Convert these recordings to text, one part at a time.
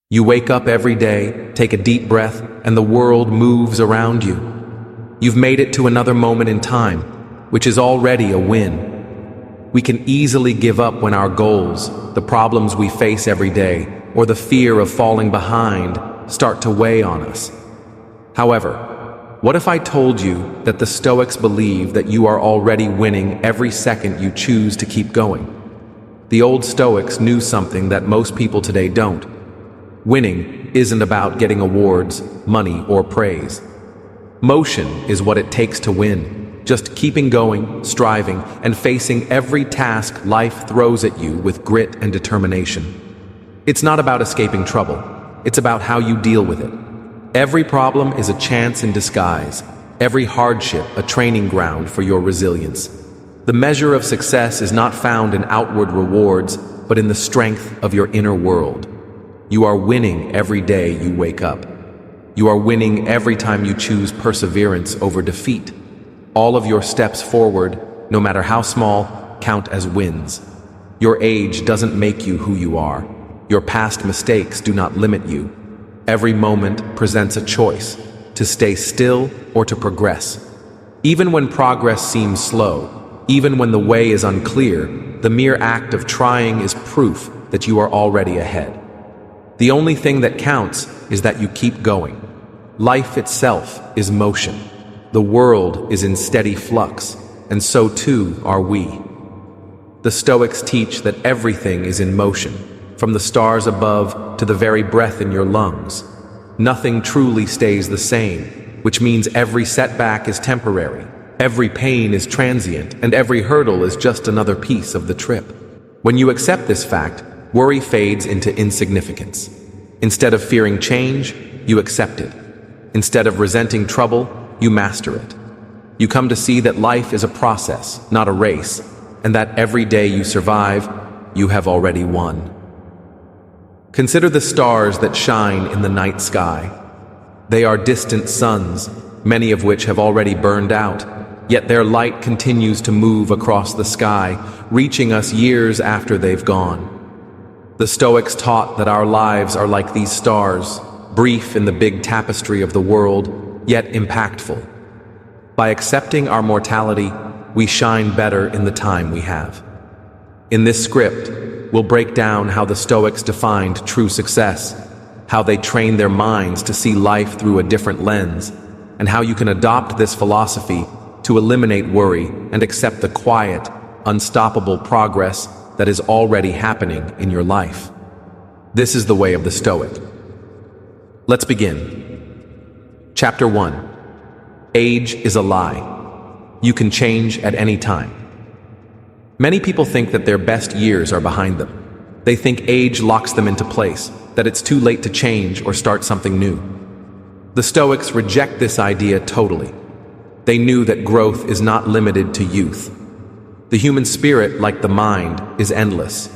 You wake up every day, take a deep breath, and the world moves around you. You've made it to another moment in time, which is already a win. We can easily give up when our goals, the problems we face every day, or the fear of falling behind start to weigh on us. However, what if I told you that the Stoics believe that you are already winning every second you choose to keep going? The old Stoics knew something that most people today don't. Winning isn't about getting awards, money, or praise. Motion is what it takes to win. Just keeping going, striving, and facing every task life throws at you with grit and determination. It's not about escaping trouble. It's about how you deal with it. Every problem is a chance in disguise. Every hardship a training ground for your resilience. The measure of success is not found in outward rewards, but in the strength of your inner world. You are winning every day you wake up. You are winning every time you choose perseverance over defeat. All of your steps forward, no matter how small, count as wins. Your age doesn't make you who you are. Your past mistakes do not limit you. Every moment presents a choice, to stay still or to progress. Even when progress seems slow, even when the way is unclear, the mere act of trying is proof that you are already ahead. The only thing that counts is that you keep going. Life itself is motion. The world is in steady flux, and so too are we. The Stoics teach that everything is in motion, from the stars above to the very breath in your lungs. Nothing truly stays the same, which means every setback is temporary. Every pain is transient, and every hurdle is just another piece of the trip. When you accept this fact, worry fades into insignificance. Instead of fearing change, you accept it. Instead of resenting trouble, you master it. You come to see that life is a process, not a race, and that every day you survive, you have already won. Consider the stars that shine in the night sky. They are distant suns, many of which have already burned out. Yet their light continues to move across the sky, reaching us years after they've gone. The Stoics taught that our lives are like these stars, brief in the big tapestry of the world, yet impactful. By accepting our mortality, we shine better in the time we have. In this script, we'll break down how the Stoics defined true success, how they trained their minds to see life through a different lens, and how you can adopt this philosophy to eliminate worry and accept the quiet, unstoppable progress that is already happening in your life. This is the way of the Stoic. Let's begin. Chapter 1. Age is a lie. You can change at any time. Many people think that their best years are behind them. They think age locks them into place, that it's too late to change or start something new. The Stoics reject this idea totally. They knew that growth is not limited to youth. The human spirit, like the mind, is endless.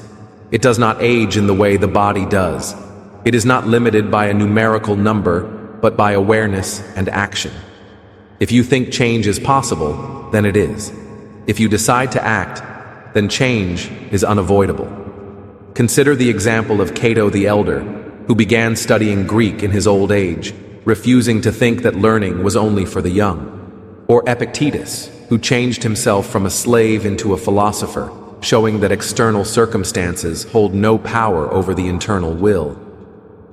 It does not age in the way the body does. It is not limited by a numerical number, but by awareness and action. If you think change is possible, then it is. If you decide to act, then change is unavoidable. Consider the example of Cato the Elder, who began studying Greek in his old age, refusing to think that learning was only for the young. Or Epictetus, who changed himself from a slave into a philosopher, showing that external circumstances hold no power over the internal will.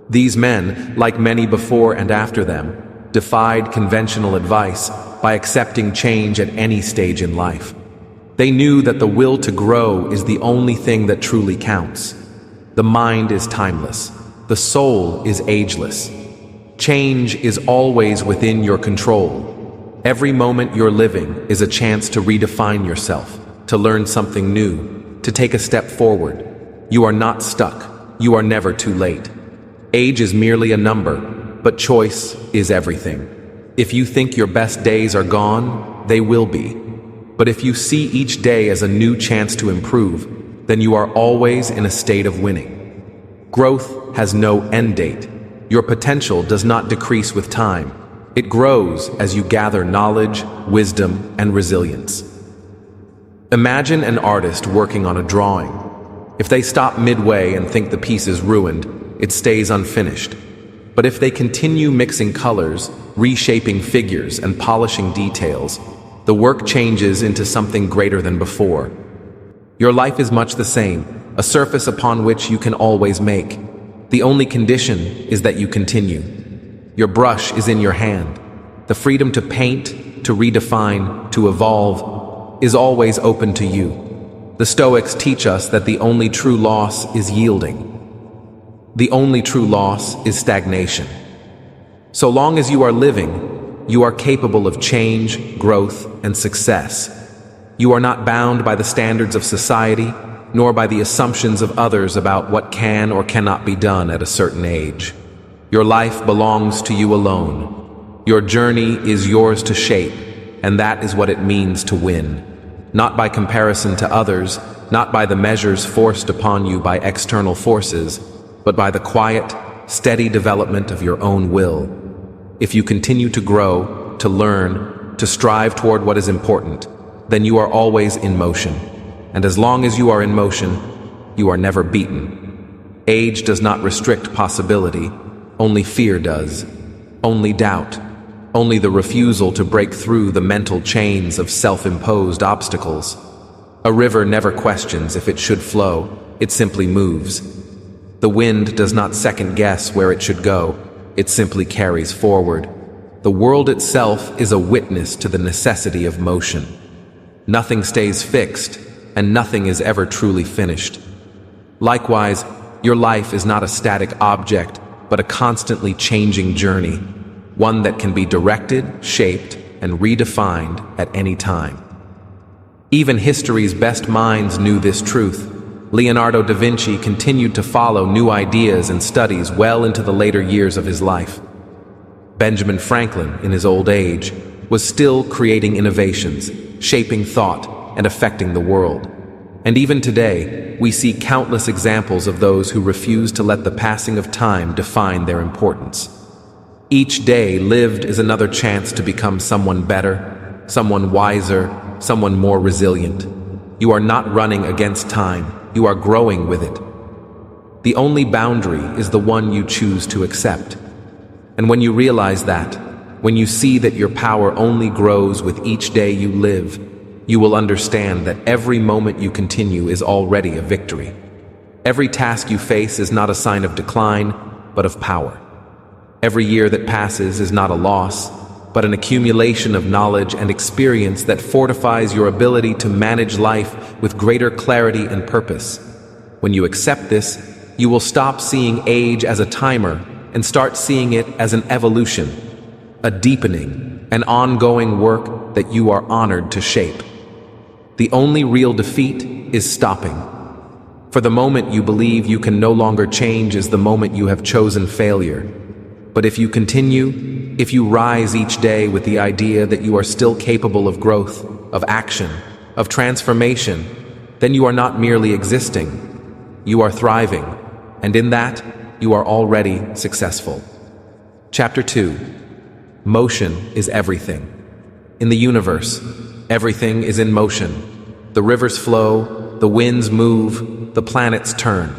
These men, like many before and after them, defied conventional advice by accepting change at any stage in life. They knew that the will to grow is the only thing that truly counts. The mind is timeless. The soul is ageless. Change is always within your control. Every moment you're living is a chance to redefine yourself, to learn something new, to take a step forward. You are not stuck. You are never too late. Age is merely a number, but choice is everything. If you think your best days are gone, they will be. But if you see each day as a new chance to improve, then you are always in a state of winning. Growth has no end date. Your potential does not decrease with time. It grows as you gather knowledge, wisdom, and resilience. Imagine an artist working on a drawing. If they stop midway and think the piece is ruined, it stays unfinished. But if they continue mixing colors, reshaping figures, and polishing details, the work changes into something greater than before. Your life is much the same, a surface upon which you can always make. The only condition is that you continue. Your brush is in your hand. The freedom to paint, to redefine, to evolve is always open to you. The Stoics teach us that the only true loss is yielding. The only true loss is stagnation. So long as you are living, you are capable of change, growth, and success. You are not bound by the standards of society, nor by the assumptions of others about what can or cannot be done at a certain age. Your life belongs to you alone. Your journey is yours to shape, and that is what it means to win. Not by comparison to others, not by the measures forced upon you by external forces, but by the quiet, steady development of your own will. If you continue to grow, to learn, to strive toward what is important, then you are always in motion. And as long as you are in motion, you are never beaten. Age does not restrict possibility, only fear does. Only doubt, only the refusal to break through the mental chains of self-imposed obstacles. A river never questions if it should flow, it simply moves. The wind does not second-guess where it should go, it simply carries forward. The world itself is a witness to the necessity of motion. Nothing stays fixed, and nothing is ever truly finished. Likewise, your life is not a static object, but a constantly changing journey, one that can be directed, shaped, and redefined at any time. Even history's best minds knew this truth. Leonardo da Vinci continued to follow new ideas and studies well into the later years of his life. Benjamin Franklin, in his old age, was still creating innovations, shaping thought, and affecting the world. And even today, we see countless examples of those who refuse to let the passing of time define their importance. Each day lived is another chance to become someone better, someone wiser, someone more resilient. You are not running against time, you are growing with it. The only boundary is the one you choose to accept. And when you realize that, when you see that your power only grows with each day you live, you will understand that every moment you continue is already a victory. Every task you face is not a sign of decline, but of power. Every year that passes is not a loss, but an accumulation of knowledge and experience that fortifies your ability to manage life with greater clarity and purpose. When you accept this, you will stop seeing age as a timer and start seeing it as an evolution, a deepening, an ongoing work that you are honored to shape. The only real defeat is stopping. For the moment you believe you can no longer change is the moment you have chosen failure. But if you continue, if you rise each day with the idea that you are still capable of growth, of action, of transformation, then you are not merely existing, you are thriving, and in that, you are already successful. Chapter 2. Motion is everything. In the universe, everything is in motion. The rivers flow, the winds move, the planets turn.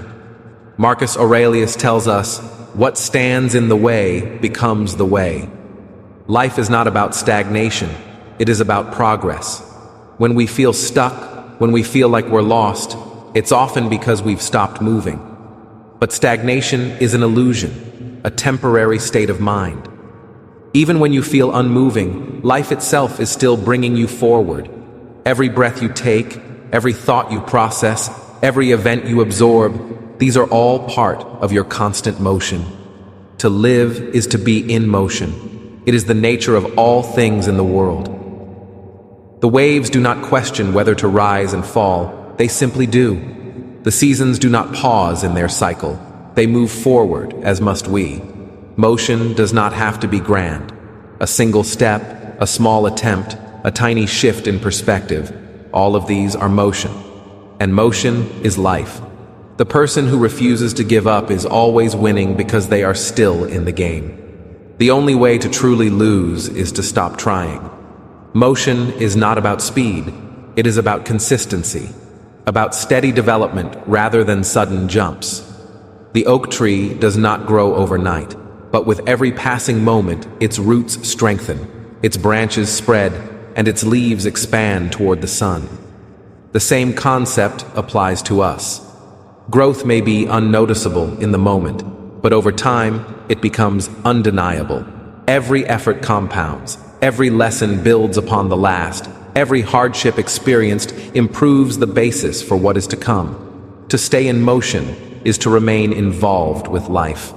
Marcus Aurelius tells us, what stands in the way becomes the way. Life is not about stagnation, it is about progress. When we feel stuck, when we feel like we're lost, it's often because we've stopped moving. But stagnation is an illusion, a temporary state of mind. Even when you feel unmoving, life itself is still bringing you forward. Every breath you take, every thought you process, every event you absorb, these are all part of your constant motion. To live is to be in motion. It is the nature of all things in the world. The waves do not question whether to rise and fall, they simply do. The seasons do not pause in their cycle, they move forward, as must we. Motion does not have to be grand. A single step, a small attempt, a tiny shift in perspective, all of these are motion. And motion is life. The person who refuses to give up is always winning because they are still in the game. The only way to truly lose is to stop trying. Motion is not about speed, it is about consistency, about steady development rather than sudden jumps. The oak tree does not grow overnight, but with every passing moment, its roots strengthen, its branches spread, and its leaves expand toward the sun. The same concept applies to us. Growth may be unnoticeable in the moment, but over time, it becomes undeniable. Every effort compounds, every lesson builds upon the last, every hardship experienced improves the basis for what is to come. To stay in motion is to remain involved with life.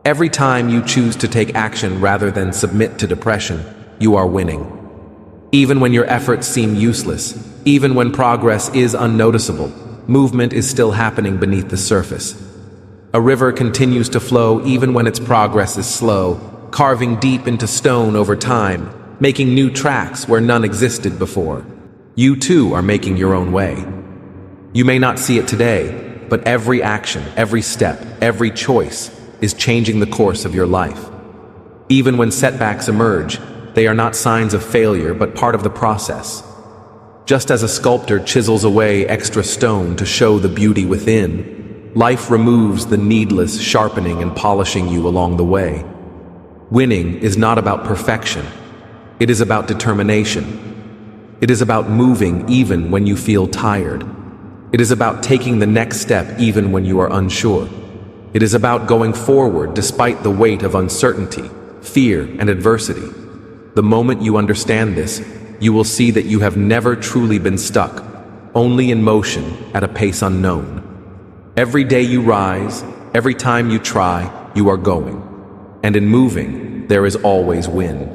Every time you choose to take action rather than submit to depression, you are winning. Even when your efforts seem useless, even when progress is unnoticeable, movement is still happening beneath the surface. A river continues to flow even when its progress is slow, carving deep into stone over time, making new tracks where none existed before. You too are making your own way. You may not see it today, but every action, every step, every choice is changing the course of your life. Even when setbacks emerge, they are not signs of failure but part of the process. Just as a sculptor chisels away extra stone to show the beauty within, life removes the needless sharpening and polishing you along the way. Winning is not about perfection. It is about determination. It is about moving even when you feel tired. It is about taking the next step even when you are unsure. It is about going forward despite the weight of uncertainty, fear, and adversity. The moment you understand this, you will see that you have never truly been stuck, only in motion at a pace unknown. Every day you rise, every time you try, you are going. And in moving, there is always win.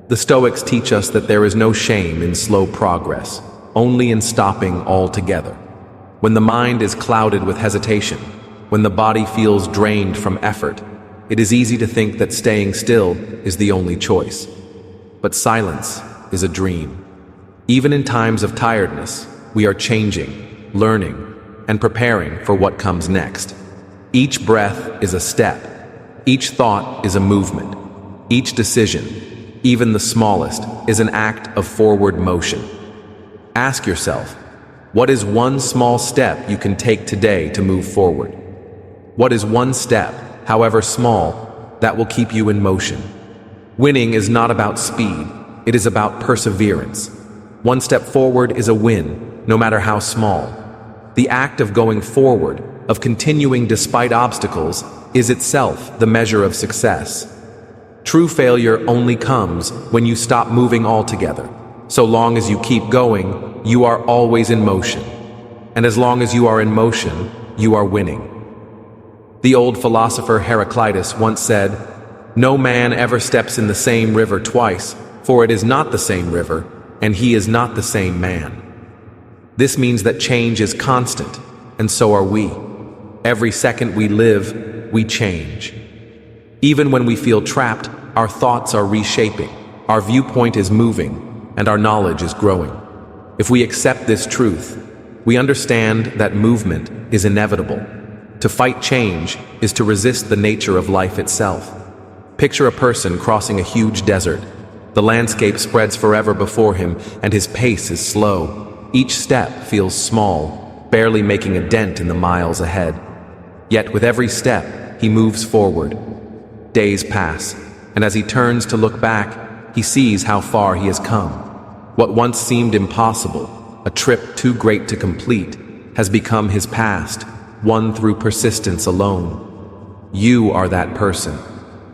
The Stoics teach us that there is no shame in slow progress, only in stopping altogether. When the mind is clouded with hesitation, when the body feels drained from effort, it is easy to think that staying still is the only choice. But silence is a dream. Even in times of tiredness, we are changing, learning, and preparing for what comes next. Each breath is a step. Each thought is a movement. Each decision, even the smallest, is an act of forward motion. Ask yourself, what is one small step you can take today to move forward? What is one step, however small, that will keep you in motion? Winning is not about speed, it is about perseverance. One step forward is a win, no matter how small. The act of going forward, of continuing despite obstacles, is itself the measure of success. True failure only comes when you stop moving altogether. So long as you keep going, you are always in motion. And as long as you are in motion, you are winning. The old philosopher Heraclitus once said, "No man ever steps in the same river twice, for it is not the same river, and he is not the same man." This means that change is constant, and so are we. Every second we live, we change. Even when we feel trapped, our thoughts are reshaping, our viewpoint is moving, and our knowledge is growing. If we accept this truth, we understand that movement is inevitable. To fight change is to resist the nature of life itself. Picture a person crossing a huge desert. The landscape spreads forever before him, and his pace is slow. Each step feels small, barely making a dent in the miles ahead. Yet with every step, he moves forward. Days pass, and as he turns to look back, he sees how far he has come. What once seemed impossible, a trip too great to complete, has become his past, won through persistence alone. You are that person.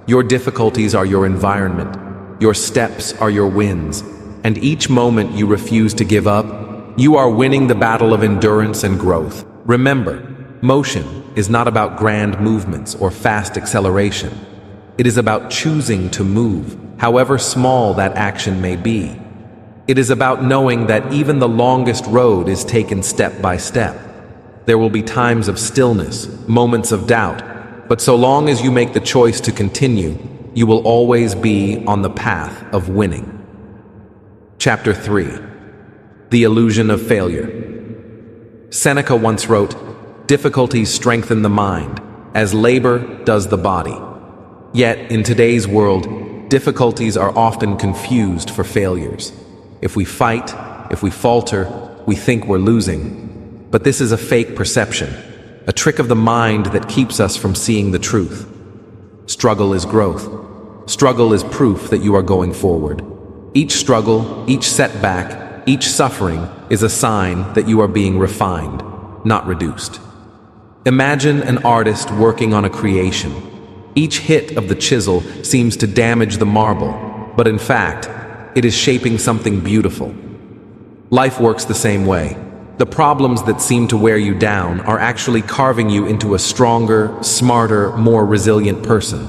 Your difficulties are your environment. Your steps are your wins. And each moment you refuse to give up, you are winning the battle of endurance and growth. Remember, motion is not about grand movements or fast acceleration. It is about choosing to move, however small that action may be. It is about knowing that even the longest road is taken step by step. There will be times of stillness, moments of doubt, but so long as you make the choice to continue, you will always be on the path of winning. Chapter 3. The Illusion of Failure. Seneca once wrote, "Difficulties strengthen the mind, as labor does the body." Yet, in today's world, difficulties are often confused for failures. If we fight, if we falter, we think we're losing. But this is a fake perception. a trick of the mind that keeps us from seeing the truth. Struggle is growth. Struggle is proof that you are going forward. Each struggle, each setback, each suffering is a sign that you are being refined, not reduced. Imagine an artist working on a creation. Each hit of the chisel seems to damage the marble, but in fact, it is shaping something beautiful. Life works the same way. The problems that seem to wear you down are actually carving you into a stronger, smarter, more resilient person.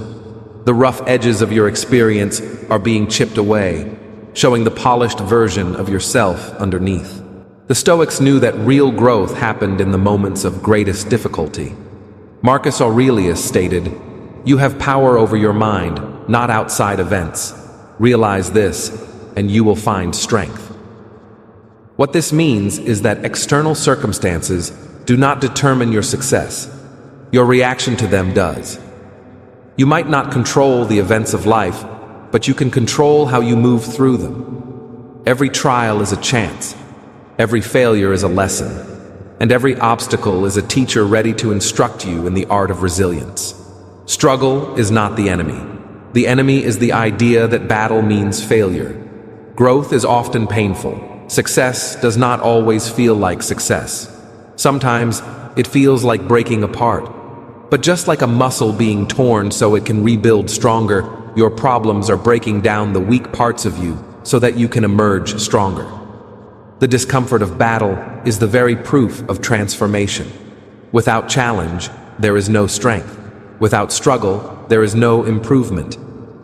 The rough edges of your experience are being chipped away, showing the polished version of yourself underneath. The Stoics knew that real growth happened in the moments of greatest difficulty. Marcus Aurelius stated, "You have power over your mind, not outside events. Realize this, and you will find strength." What this means is that external circumstances do not determine your success. Your reaction to them does. You might not control the events of life, but you can control how you move through them. Every trial is a chance. Every failure is a lesson. And every obstacle is a teacher ready to instruct you in the art of resilience. Struggle is not the enemy. The enemy is the idea that battle means failure. Growth is often painful. Success does not always feel like success. Sometimes it feels like breaking apart. But just like a muscle being torn so it can rebuild stronger, your problems are breaking down the weak parts of you so that you can emerge stronger. The discomfort of battle is the very proof of transformation. Without challenge, there is no strength. Without struggle, there is no improvement.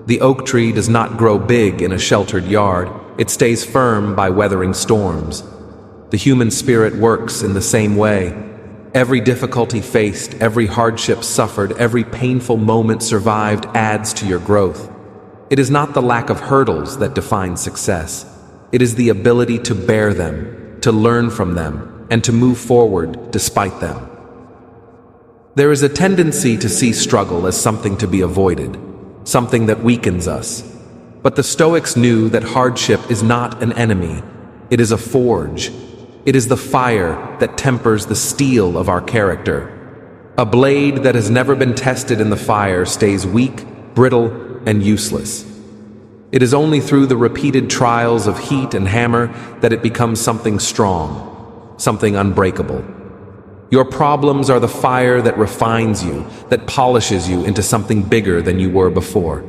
The oak tree does not grow big in a sheltered yard. It stays firm by weathering storms. The human spirit works in the same way. Every difficulty faced, every hardship suffered, every painful moment survived adds to your growth. It is not the lack of hurdles that defines success. It is the ability to bear them, to learn from them, and to move forward despite them. There is a tendency to see struggle as something to be avoided, something that weakens us. But the Stoics knew that hardship is not an enemy. It is a forge. It is the fire that tempers the steel of our character. A blade that has never been tested in the fire stays weak, brittle, and useless. It is only through the repeated trials of heat and hammer that it becomes something strong, something unbreakable. Your problems are the fire that refines you, that polishes you into something bigger than you were before.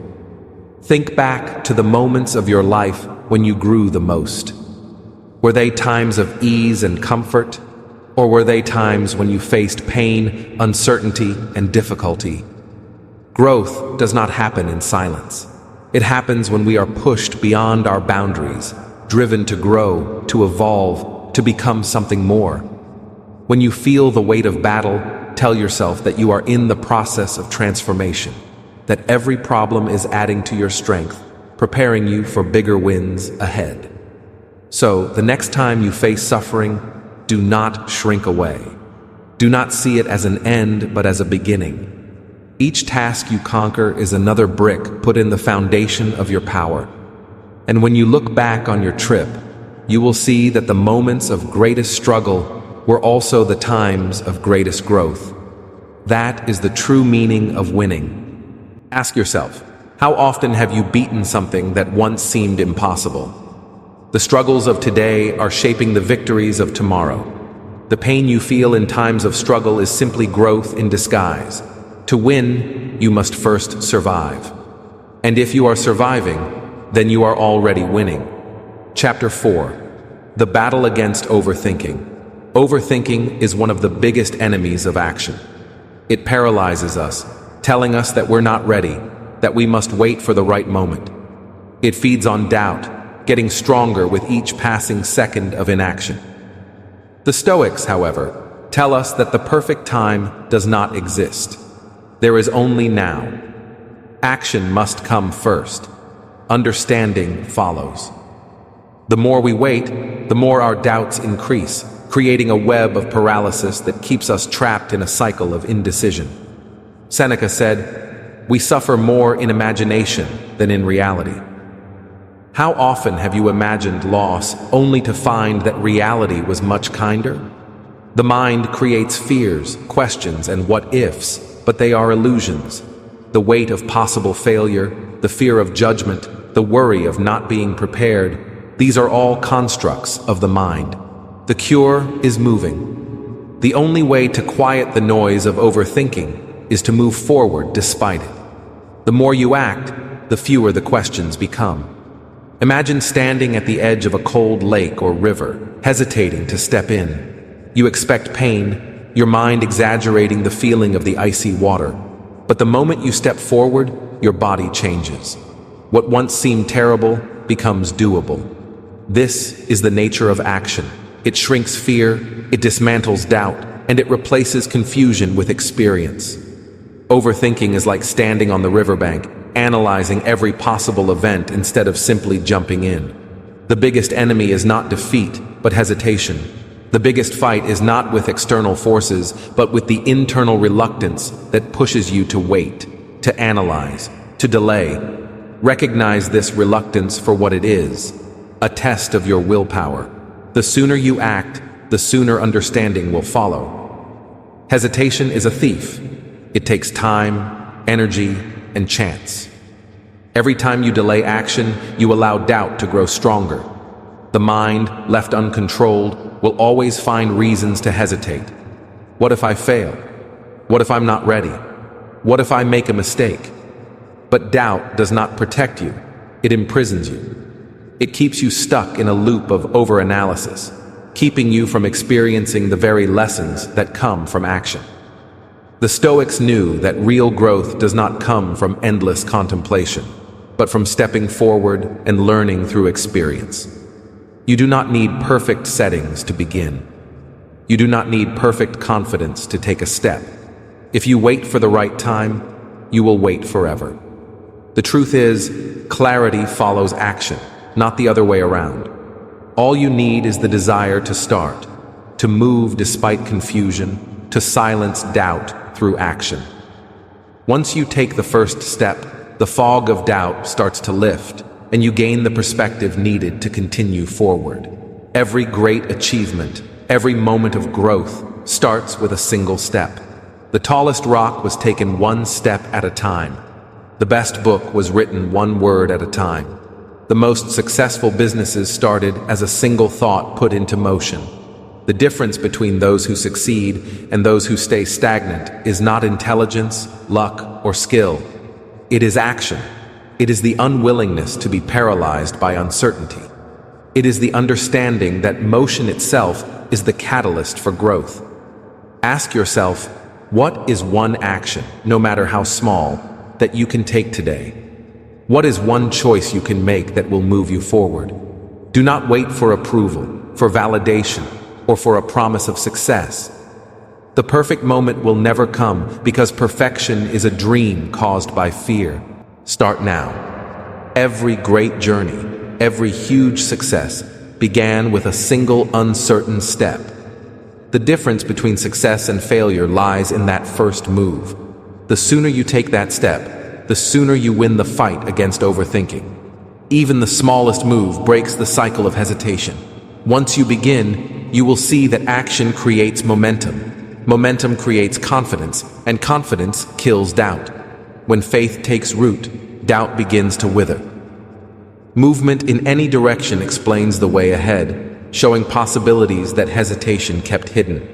Think back to the moments of your life when you grew the most. Were they times of ease and comfort, or were they times when you faced pain, uncertainty, and difficulty? Growth does not happen in silence. It happens when we are pushed beyond our boundaries, driven to grow, to evolve, to become something more. When you feel the weight of battle, tell yourself that you are in the process of transformation, that every problem is adding to your strength, preparing you for bigger wins ahead. So, the next time you face suffering, do not shrink away. Do not see it as an end, but as a beginning. Each task you conquer is another brick put in the foundation of your power. And when you look back on your trip, you will see that the moments of greatest struggle were also the times of greatest growth. That is the true meaning of winning. Ask yourself, how often have you beaten something that once seemed impossible? The struggles of today are shaping the victories of tomorrow. The pain you feel in times of struggle is simply growth in disguise. To win, you must first survive. And if you are surviving, then you are already winning. Chapter 4. The battle against overthinking. Overthinking is one of the biggest enemies of action. It paralyzes us, telling us that we're not ready, that we must wait for the right moment. It feeds on doubt, getting stronger with each passing second of inaction. The Stoics, however, tell us that the perfect time does not exist. There is only now. Action must come first. Understanding follows. The more we wait, the more our doubts increase, creating a web of paralysis that keeps us trapped in a cycle of indecision. Seneca said, "We suffer more in imagination than in reality." How often have you imagined loss only to find that reality was much kinder? The mind creates fears, questions, and what-ifs, but they are illusions. The weight of possible failure, the fear of judgment, the worry of not being prepared, these are all constructs of the mind. The cure is moving. The only way to quiet the noise of overthinking is to move forward despite it. The more you act, the fewer the questions become. Imagine standing at the edge of a cold lake or river, hesitating to step in. You expect pain, your mind exaggerating the feeling of the icy water. But the moment you step forward, your body changes. What once seemed terrible becomes doable. This is the nature of action. It shrinks fear, it dismantles doubt, and it replaces confusion with experience. Overthinking is like standing on the riverbank, analyzing every possible event instead of simply jumping in. The biggest enemy is not defeat, but hesitation. The biggest fight is not with external forces, but with the internal reluctance that pushes you to wait, to analyze, to delay. Recognize this reluctance for what it is, a test of your willpower. The sooner you act, the sooner understanding will follow. Hesitation is a thief. It takes time, energy, and chance. Every time you delay action, you allow doubt to grow stronger. The mind, left uncontrolled, will always find reasons to hesitate. What if I fail? What if I'm not ready? What if I make a mistake? But doubt does not protect you. It imprisons you. It keeps you stuck in a loop of overanalysis, keeping you from experiencing the very lessons that come from action. The Stoics knew that real growth does not come from endless contemplation, but from stepping forward and learning through experience. You do not need perfect settings to begin. You do not need perfect confidence to take a step. If you wait for the right time, you will wait forever. The truth is, clarity follows action, not the other way around. All you need is the desire to start, to move despite confusion, to silence doubt through action. Once you take the first step, the fog of doubt starts to lift, and you gain the perspective needed to continue forward. Every great achievement, every moment of growth, starts with a single step. The tallest rock was taken one step at a time. The best book was written one word at a time. The most successful businesses started as a single thought put into motion. The difference between those who succeed and those who stay stagnant is not intelligence, luck, or skill. It is action. It is the unwillingness to be paralyzed by uncertainty. It is the understanding that motion itself is the catalyst for growth. Ask yourself, what is one action, no matter how small, that you can take today? What is one choice you can make that will move you forward? Do not wait for approval, for validation, or for a promise of success. The perfect moment will never come because perfection is a dream caused by fear. Start now. Every great journey, every huge success began with a single uncertain step. The difference between success and failure lies in that first move. The sooner you take that step, the sooner you win the fight against overthinking. Even the smallest move breaks the cycle of hesitation. Once you begin, you will see that action creates momentum. Momentum creates confidence, and confidence kills doubt. When faith takes root, doubt begins to wither. Movement in any direction explains the way ahead, showing possibilities that hesitation kept hidden.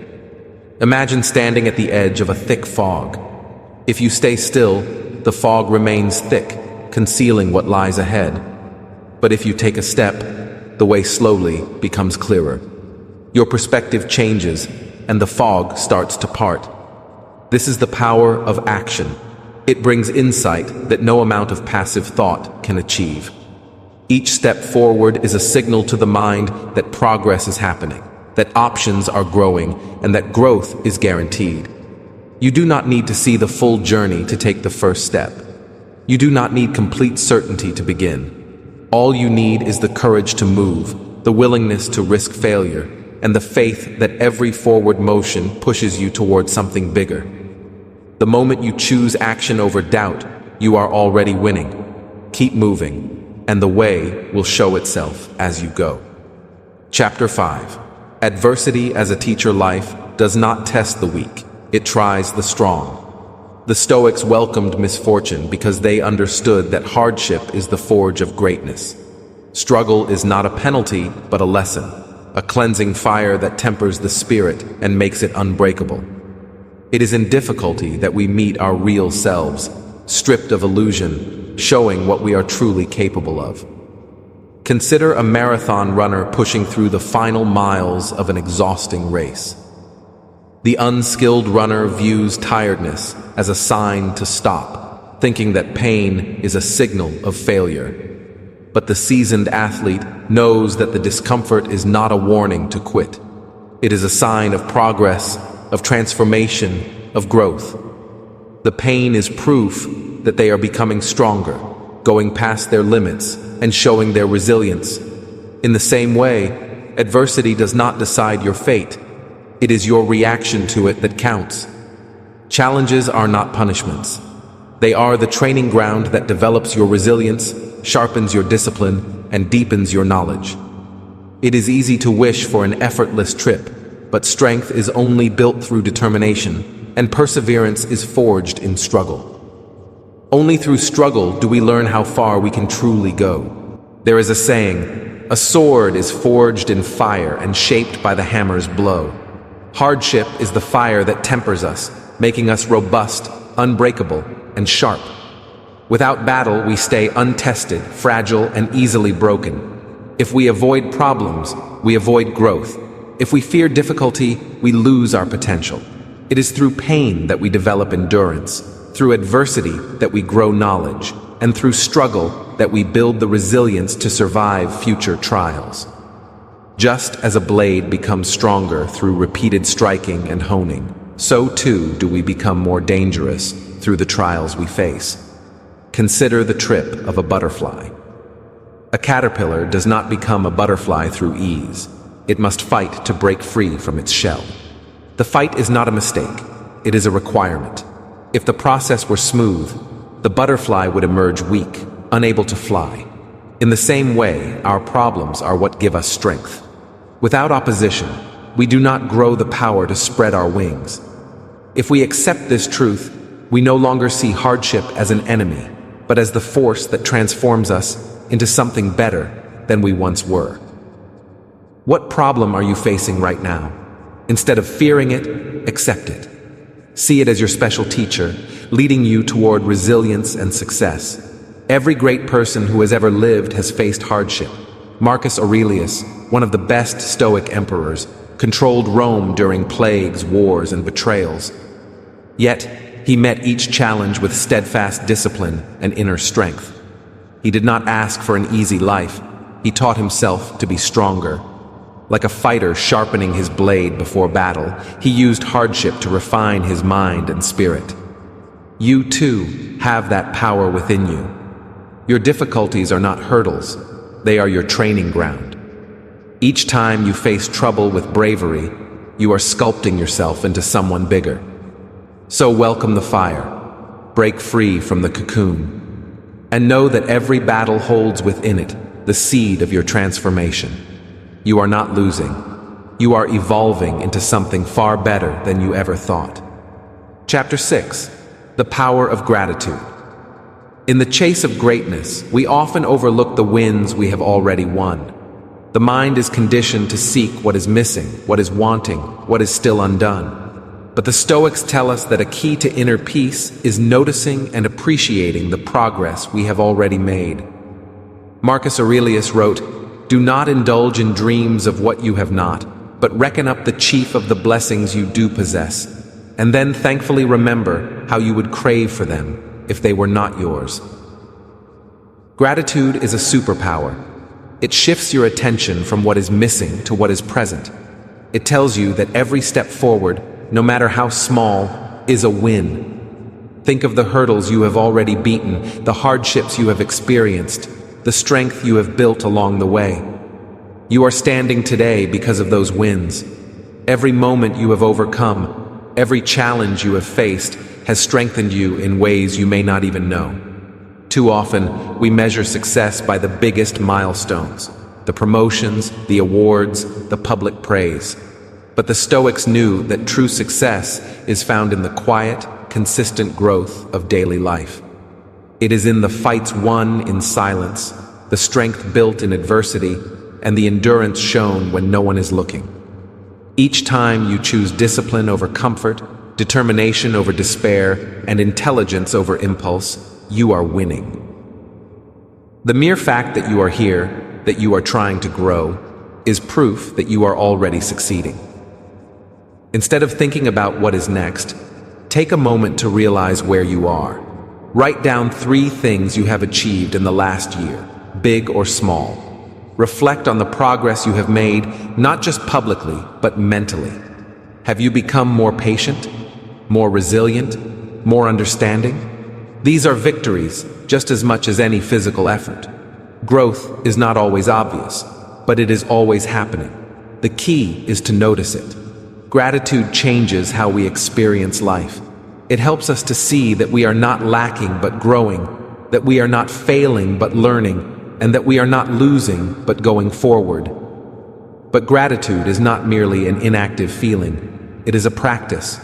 Imagine standing at the edge of a thick fog. If you stay still, the fog remains thick, concealing what lies ahead. But if you take a step, the way slowly becomes clearer. Your perspective changes, and the fog starts to part. This is the power of action. It brings insight that no amount of passive thought can achieve. Each step forward is a signal to the mind that progress is happening, that options are growing, and that growth is guaranteed. You do not need to see the full journey to take the first step. You do not need complete certainty to begin. All you need is the courage to move, the willingness to risk failure, and the faith that every forward motion pushes you towards something bigger. The moment you choose action over doubt, you are already winning. Keep moving, and the way will show itself as you go. Chapter 5. Adversity as a Teacher Life, does not test the weak, it tries the strong. The Stoics welcomed misfortune because they understood that hardship is the forge of greatness. Struggle is not a penalty, but a lesson, a cleansing fire that tempers the spirit and makes it unbreakable. It is in difficulty that we meet our real selves, stripped of illusion, showing what we are truly capable of. Consider a marathon runner pushing through the final miles of an exhausting race. The unskilled runner views tiredness as a sign to stop, thinking that pain is a signal of failure. But the seasoned athlete knows that the discomfort is not a warning to quit. It is a sign of progress, of transformation, of growth. The pain is proof that they are becoming stronger, going past their limits and showing their resilience. In the same way, adversity does not decide your fate. It is your reaction to it that counts. Challenges are not punishments. They are the training ground that develops your resilience, sharpens your discipline, and deepens your knowledge. It is easy to wish for an effortless trip, but strength is only built through determination, and perseverance is forged in struggle. Only through struggle do we learn how far we can truly go. There is a saying, a sword is forged in fire and shaped by the hammer's blow. Hardship is the fire that tempers us, making us robust, unbreakable, and sharp. Without battle, we stay untested, fragile, and easily broken. If we avoid problems, we avoid growth. If we fear difficulty, we lose our potential. It is through pain that we develop endurance, through adversity that we grow knowledge, and through struggle that we build the resilience to survive future trials. Just as a blade becomes stronger through repeated striking and honing, so too do we become more dangerous through the trials we face. Consider the trip of a butterfly. A caterpillar does not become a butterfly through ease. It must fight to break free from its shell. The fight is not a mistake. It is a requirement. If the process were smooth, the butterfly would emerge weak, unable to fly. In the same way, our problems are what give us strength. Without opposition, we do not grow the power to spread our wings. If we accept this truth, we no longer see hardship as an enemy, but as the force that transforms us into something better than we once were. What problem are you facing right now? Instead of fearing it, accept it. See it as your special teacher, leading you toward resilience and success. Every great person who has ever lived has faced hardship. Marcus Aurelius, one of the best Stoic emperors, controlled Rome during plagues, wars, and betrayals. Yet, he met each challenge with steadfast discipline and inner strength. He did not ask for an easy life. He taught himself to be stronger. Like a fighter sharpening his blade before battle, he used hardship to refine his mind and spirit. You too have that power within you. Your difficulties are not hurdles. They are your training ground. Each time you face trouble with bravery, you are sculpting yourself into someone bigger. So welcome the fire, break free from the cocoon, and know that every battle holds within it the seed of your transformation. You are not losing. You are evolving into something far better than you ever thought. Chapter 6. The Power of Gratitude. In the chase of greatness, we often overlook the wins we have already won. The mind is conditioned to seek what is missing, what is wanting, what is still undone. But the Stoics tell us that a key to inner peace is noticing and appreciating the progress we have already made. Marcus Aurelius wrote, "Do not indulge in dreams of what you have not, but reckon up the chief of the blessings you do possess, and then thankfully remember how you would crave for them if they were not yours." Gratitude is a superpower. It shifts your attention from what is missing to what is present. It tells you that every step forward, no matter how small, is a win. Think of the hurdles you have already beaten, the hardships you have experienced, the strength you have built along the way. You are standing today because of those wins. Every moment you have overcome, every challenge you have faced, has strengthened you in ways you may not even know. Too often, we measure success by the biggest milestones, the promotions, the awards, the public praise. But the Stoics knew that true success is found in the quiet, consistent growth of daily life. It is in the fights won in silence, the strength built in adversity, and the endurance shown when no one is looking. Each time you choose discipline over comfort, determination over despair, and intelligence over impulse, you are winning. The mere fact that you are here, that you are trying to grow, is proof that you are already succeeding. Instead of thinking about what is next, take a moment to realize where you are. Write down 3 things you have achieved in the last year, big or small. Reflect on the progress you have made, not just publicly, but mentally. Have you become more patient, more resilient, more understanding? These are victories just as much as any physical effort. Growth is not always obvious, but it is always happening. The key is to notice it. Gratitude changes how we experience life. It helps us to see that we are not lacking but growing, that we are not failing but learning, and that we are not losing but going forward. But gratitude is not merely an inactive feeling. It is a practice,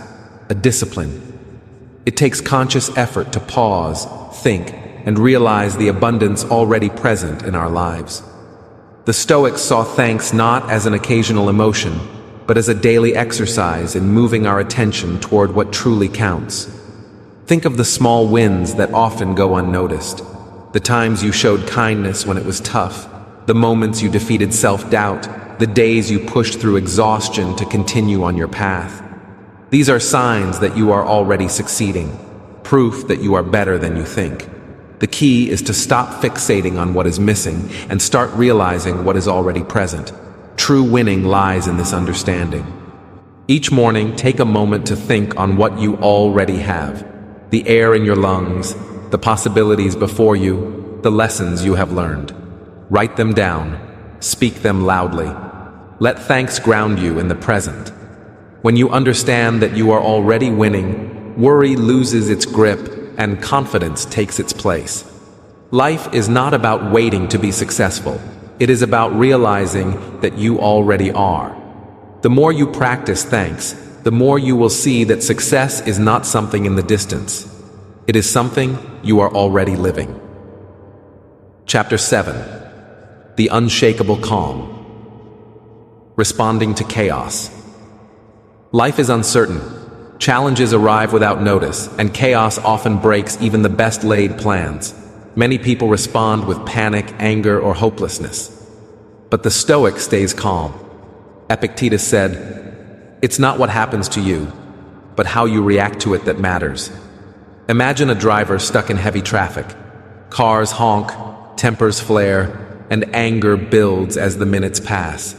a discipline. It takes conscious effort to pause, think, and realize the abundance already present in our lives. The Stoics saw thanks not as an occasional emotion, but as a daily exercise in moving our attention toward what truly counts. Think of the small wins that often go unnoticed. The times you showed kindness when it was tough, the moments you defeated self-doubt, the days you pushed through exhaustion to continue on your path. These are signs that you are already succeeding, proof that you are better than you think. The key is to stop fixating on what is missing and start realizing what is already present. True winning lies in this understanding. Each morning, take a moment to think on what you already have. The air in your lungs, the possibilities before you, the lessons you have learned. Write them down. Speak them loudly. Let thanks ground you in the present. When you understand that you are already winning, worry loses its grip and confidence takes its place. Life is not about waiting to be successful. It is about realizing that you already are. The more you practice thanks, the more you will see that success is not something in the distance. It is something you are already living. Chapter 7. The Unshakable Calm. Responding to chaos. Life is uncertain. Challenges arrive without notice, and chaos often breaks even the best laid plans. Many people respond with panic, anger, or hopelessness. But the Stoic stays calm. Epictetus said, "It's not what happens to you, but how you react to it that matters." Imagine a driver stuck in heavy traffic. Cars honk, tempers flare, and anger builds as the minutes pass.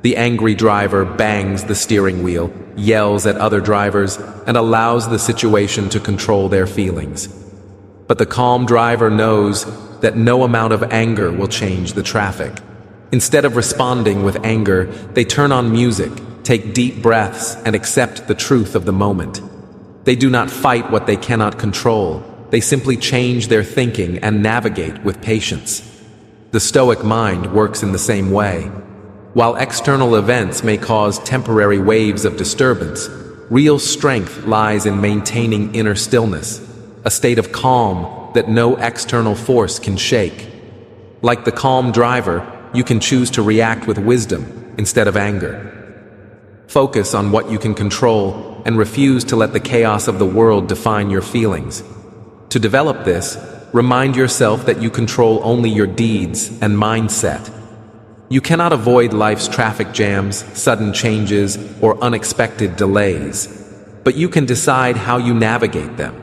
The angry driver bangs the steering wheel, yells at other drivers, and allows the situation to control their feelings. But the calm driver knows that no amount of anger will change the traffic. Instead of responding with anger, they turn on music, take deep breaths, and accept the truth of the moment. They do not fight what they cannot control. They simply change their thinking and navigate with patience. The Stoic mind works in the same way. While external events may cause temporary waves of disturbance, real strength lies in maintaining inner stillness, a state of calm that no external force can shake. Like the calm driver, you can choose to react with wisdom instead of anger. Focus on what you can control and refuse to let the chaos of the world define your feelings. To develop this, remind yourself that you control only your deeds and mindset. You cannot avoid life's traffic jams, sudden changes, or unexpected delays, but you can decide how you navigate them.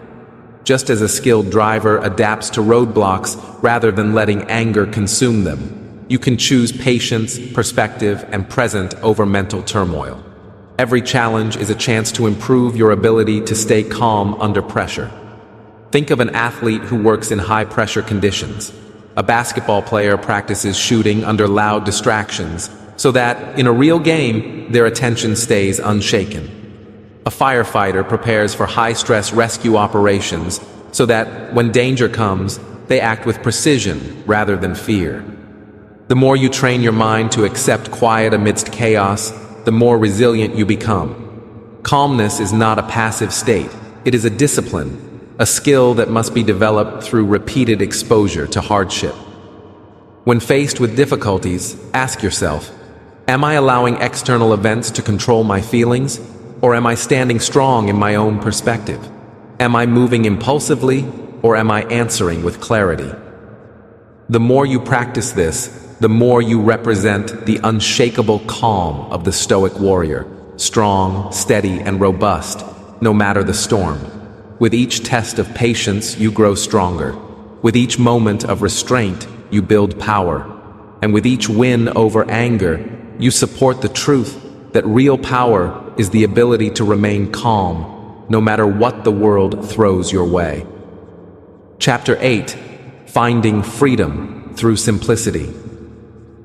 Just as a skilled driver adapts to roadblocks rather than letting anger consume them, you can choose patience, perspective, and present over mental turmoil. Every challenge is a chance to improve your ability to stay calm under pressure. Think of an athlete who works in high-pressure conditions. A basketball player practices shooting under loud distractions so that, in a real game, their attention stays unshaken. A firefighter prepares for high-stress rescue operations so that, when danger comes, they act with precision rather than fear. The more you train your mind to accept quiet amidst chaos, the more resilient you become. Calmness is not a passive state. It is a discipline, a skill that must be developed through repeated exposure to hardship. When faced with difficulties, ask yourself, am I allowing external events to control my feelings, or am I standing strong in my own perspective? Am I moving impulsively, or am I answering with clarity? The more you practice this, the more you represent the unshakable calm of the Stoic warrior, strong, steady, and robust, no matter the storm. With each test of patience, you grow stronger. With each moment of restraint, you build power. And with each win over anger, you support the truth that real power is the ability to remain calm, no matter what the world throws your way. Chapter 8: Finding Freedom Through Simplicity.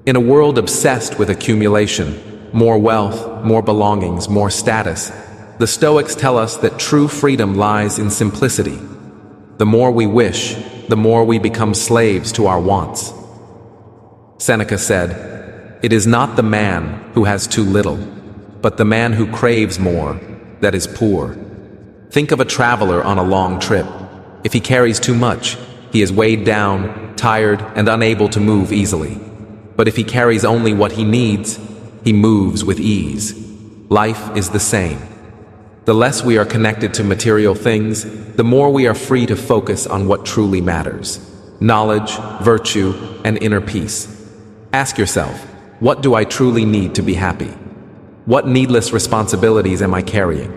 In a world obsessed with accumulation, more wealth, more belongings, more status, the Stoics tell us that true freedom lies in simplicity. The more we wish, the more we become slaves to our wants. Seneca said, "It is not the man who has too little, but the man who craves more, that is poor." Think of a traveler on a long trip. If he carries too much, he is weighed down, tired, and unable to move easily. But if he carries only what he needs, he moves with ease. Life is the same. The less we are connected to material things, the more we are free to focus on what truly matters: knowledge, virtue, and inner peace. Ask yourself, what do I truly need to be happy? What needless responsibilities am I carrying?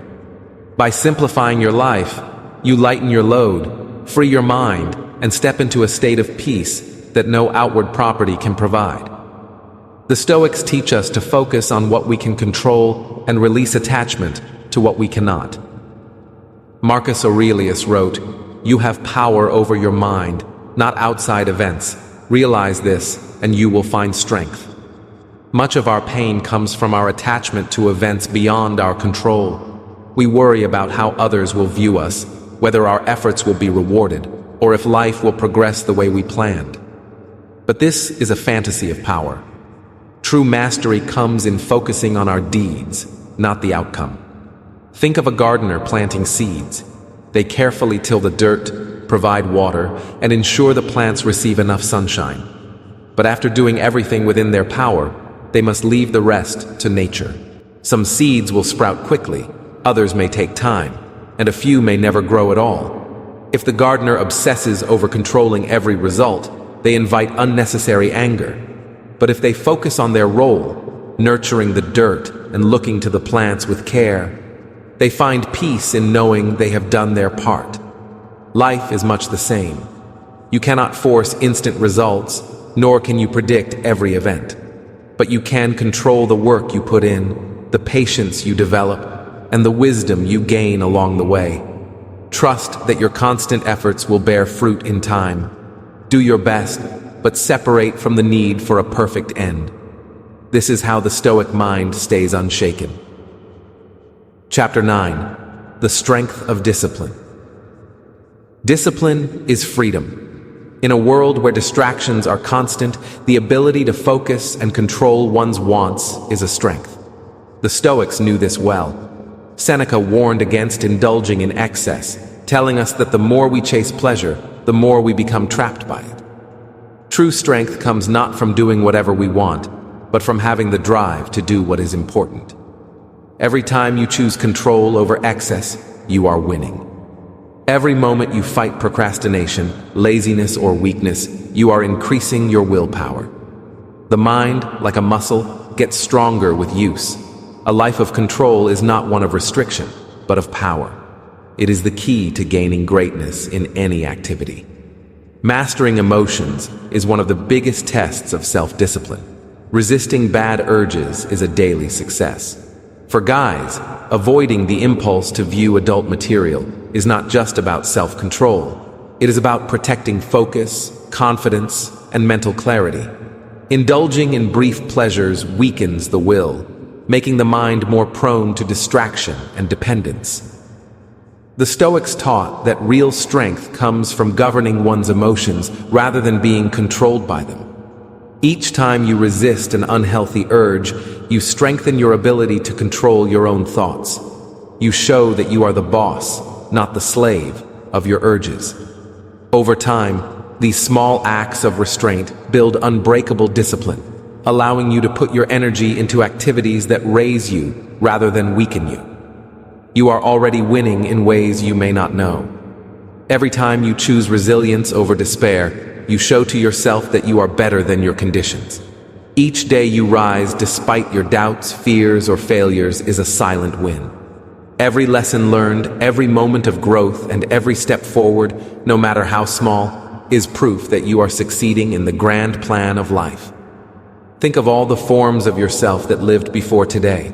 By simplifying your life, you lighten your load, free your mind, and step into a state of peace that no outward property can provide. The Stoics teach us to focus on what we can control and release attachment to what we cannot. Marcus Aurelius wrote, "You have power over your mind, not outside events. Realize this, and you will find strength." Much of our pain comes from our attachment to events beyond our control. We worry about how others will view us, whether our efforts will be rewarded, or if life will progress the way we planned. But this is a fantasy of power. True mastery comes in focusing on our deeds, not the outcome. Think of a gardener planting seeds. They carefully till the dirt, provide water, and ensure the plants receive enough sunshine. But after doing everything within their power, they must leave the rest to nature. Some seeds will sprout quickly, others may take time, and a few may never grow at all. If the gardener obsesses over controlling every result, they invite unnecessary anger. But if they focus on their role, nurturing the dirt and looking to the plants with care, they find peace in knowing they have done their part. Life is much the same. You cannot force instant results, nor can you predict every event. But you can control the work you put in, the patience you develop, and the wisdom you gain along the way. Trust that your constant efforts will bear fruit in time. Do your best, but separate from the need for a perfect end. This is how the Stoic mind stays unshaken. Chapter 9: The Strength of Discipline. Discipline is freedom. In a world where distractions are constant, the ability to focus and control one's wants is a strength. The Stoics knew this well. Seneca warned against indulging in excess, telling us that the more we chase pleasure, the more we become trapped by it. True strength comes not from doing whatever we want, but from having the drive to do what is important. Every time you choose control over excess, you are winning. Every moment you fight procrastination, laziness, or weakness, you are increasing your willpower. The mind, like a muscle, gets stronger with use. A life of control is not one of restriction, but of power. It is the key to gaining greatness in any activity. Mastering emotions is one of the biggest tests of self-discipline. Resisting bad urges is a daily success. For guys, avoiding the impulse to view adult material is not just about self-control. It is about protecting focus, confidence, and mental clarity. Indulging in brief pleasures weakens the will, making the mind more prone to distraction and dependence. The Stoics taught that real strength comes from governing one's emotions rather than being controlled by them. Each time you resist an unhealthy urge, you strengthen your ability to control your own thoughts. You show that you are the boss, not the slave, of your urges. Over time, these small acts of restraint build unbreakable discipline, allowing you to put your energy into activities that raise you rather than weaken you. You are already winning in ways you may not know. Every time you choose resilience over despair, you show to yourself that you are better than your conditions. Each day you rise despite your doubts, fears, or failures is a silent win. Every lesson learned, every moment of growth, and every step forward, no matter how small, is proof that you are succeeding in the grand plan of life. Think of all the forms of yourself that lived before today.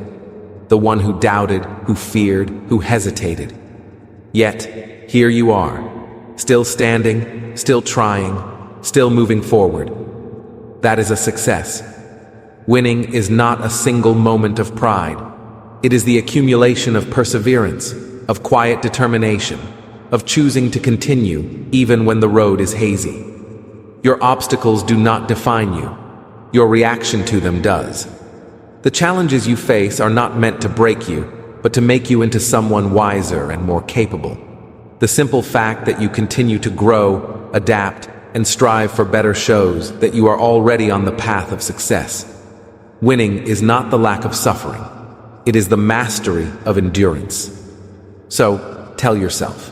The one who doubted, who feared, who hesitated. Yet, here you are, still standing, still trying, still moving forward. That is a success. Winning is not a single moment of pride. It is the accumulation of perseverance, of quiet determination, of choosing to continue even when the road is hazy. Your obstacles do not define you. Your reaction to them does. The challenges you face are not meant to break you, but to make you into someone wiser and more capable. The simple fact that you continue to grow, adapt, and strive for better shows that you are already on the path of success. Winning is not the lack of suffering. It is the mastery of endurance. So, tell yourself,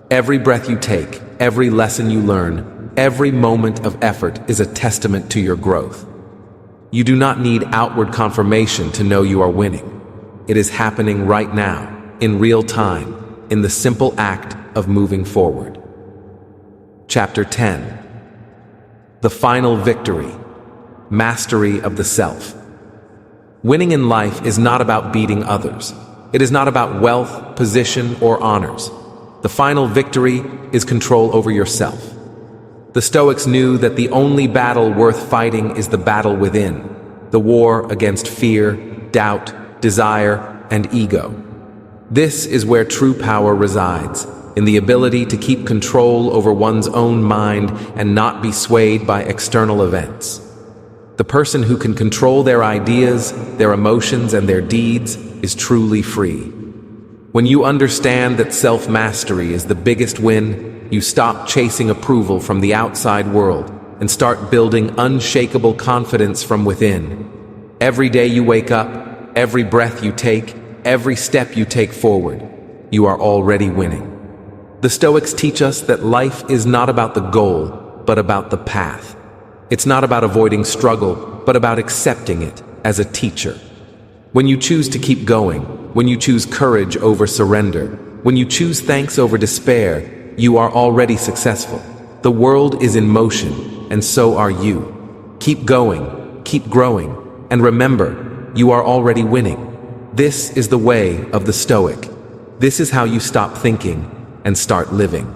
every breath you take, every lesson you learn, every moment of effort is a testament to your growth. You do not need outward confirmation to know you are winning. It is happening right now, in real time, in the simple act of moving forward. Chapter 10. The final victory. Mastery of the self. Winning in life is not about beating others. It is not about wealth, position, or honors. The final victory is control over yourself. The Stoics knew that the only battle worth fighting is the battle within, the war against fear, doubt, desire, and ego. This is where true power resides, in the ability to keep control over one's own mind and not be swayed by external events. The person who can control their ideas, their emotions, and their deeds is truly free. When you understand that self-mastery is the biggest win, you stop chasing approval from the outside world and start building unshakable confidence from within. Every day you wake up, every breath you take, every step you take forward, you are already winning. The Stoics teach us that life is not about the goal, but about the path. It's not about avoiding struggle, but about accepting it as a teacher. When you choose to keep going, when you choose courage over surrender, when you choose thanks over despair, you are already successful. The world is in motion, and so are you. Keep going, keep growing, and remember, you are already winning. This is the way of the Stoic. This is how you stop thinking and start living.